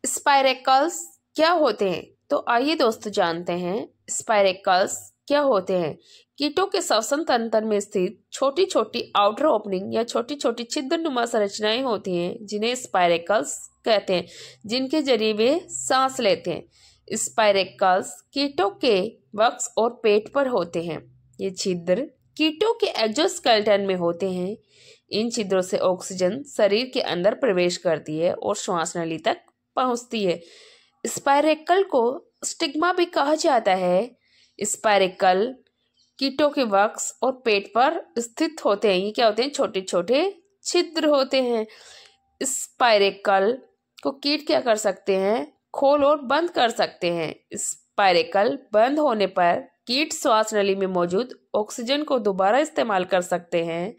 Spiracles क्या होते हैं? तो आइए दोस्तों जानते हैं स्पाइरेकल्स क्या होते हैं। कीटों के श्वसन तंत्र में स्थित छोटी छोटी आउटर ओपनिंग या छोटी छोटी छिद्रनुमा संरचनाएं होती हैं जिन्हें स्पाइरेकल्स कहते हैं, जिनके जरिए वे सांस लेते हैं। स्पाइरेकल्स कीटों के वक्ष और पेट पर होते हैं। ये छिद्र कीटों के एक्सोस्केलेटन में होते हैं। इन छिद्रों से ऑक्सीजन शरीर के अंदर प्रवेश करती है और श्वास नली तक पहुंचती है। स्पाइरेकल को स्टिग्मा भी कहा जाता है। स्पाइरेकल कीटों के वक्ष और पेट पर स्थित होते हैं। ये क्या होते हैं? छोटे छोटे छिद्र होते हैं। स्पाइरेकल को कीट क्या कर सकते हैं? खोल और बंद कर सकते हैं। स्पाइरेकल बंद होने पर कीट श्वास नली में मौजूद ऑक्सीजन को दोबारा इस्तेमाल कर सकते हैं।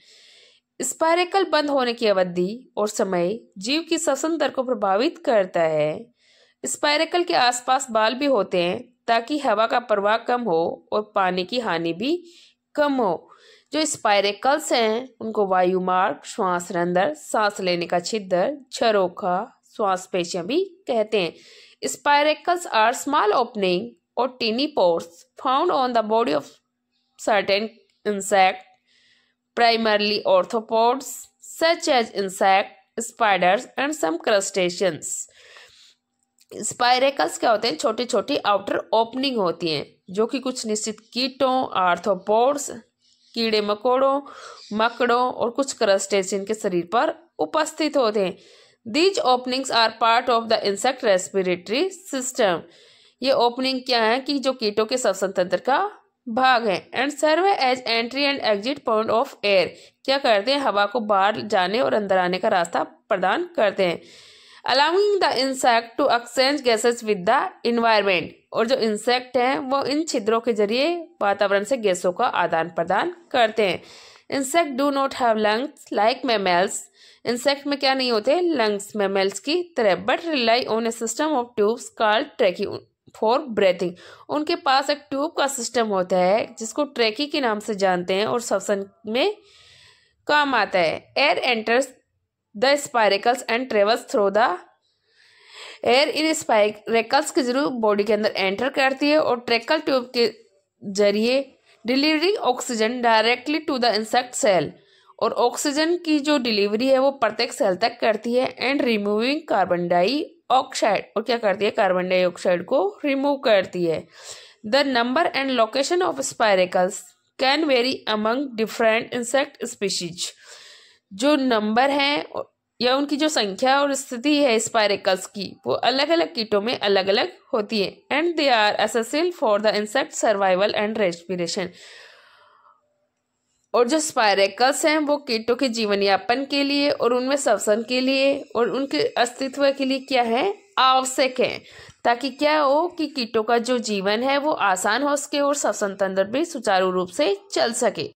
स्पाइरेकल बंद होने की अवधि और समय जीव की श्वसन दर को प्रभावित करता है। स्पाइरेकल के आसपास बाल भी होते हैं ताकि हवा का प्रवाह कम हो और पानी की हानि भी कम हो। जो स्पाइरेकल्स हैं उनको वायु मार्ग, श्वास रंध्र, सांस लेने का छिद्र, झरोखा, श्वास पेशियां भी कहते हैं। स्पाइरेकल्स आर स्मॉल ओपनिंग और tiny pores found on the body of certain insect, primarily arthropods such as insect, spiders and some crustaceans. Spiracles क्या होते हैं? छोटी छोटी आउटर ओपनिंग होती हैं जो कि कुछ निश्चित कीटों, आर्थ्रोपोड्स, कीड़े मकोड़ों, मकड़ों और कुछ क्रस्टेशियन के शरीर पर उपस्थित होते हैं। These openings are part of the insect respiratory system. ये ओपनिंग क्या है कि जो कीटों के श्वसन तंत्र का भाग है। And serve as entry and exit point of air, क्या करते हैं? हवा को बाहर जाने और अंदर आने का रास्ता प्रदान करते हैं। Allowing the insect to exchange gases with the environment, और जो इंसेक्ट हैं वो इन छिद्रों के जरिए वातावरण से गैसों का आदान प्रदान करते हैं। Insect do not have lungs like mammals, insect में क्या नहीं होते? लंग्स मैमल्स की तरह, but rely on A system of tubes called ट्रैकी for breathing. उनके पास एक ट्यूब का सिस्टम होता है जिसको ट्रैकी के नाम से जानते हैं और श्वसन में काम आता है। Air enters the spiracles and travels through the air. In spiracles के जरूर बॉडी के अंदर एंटर करती है और ट्रैकल ट्यूब के जरिए delivering oxygen directly to the insect cell, और ऑक्सीजन की जो डिलीवरी है वो प्रत्येक सेल तक करती है। एंड रिमूविंग कार्बन डाइऑक्साइड, और क्या करती है? कार्बन डाइऑक्साइड को रिमूव करती है। The number and location of spiracles can very among different insect species. जो नंबर है या उनकी जो संख्या और स्थिति है स्पाइरेकल्स की, वो अलग अलग कीटों में अलग अलग होती है। And they are essential for the insect survival and respiration, और जो स्पाइरेकल्स हैं वो कीटों के जीवन यापन के लिए और उनमें श्वसन के लिए और उनके अस्तित्व के लिए क्या है? आवश्यक है, ताकि क्या हो कि कीटों का जो जीवन है वो आसान हो सके और श्वसन तंत्र भी सुचारू रूप से चल सके।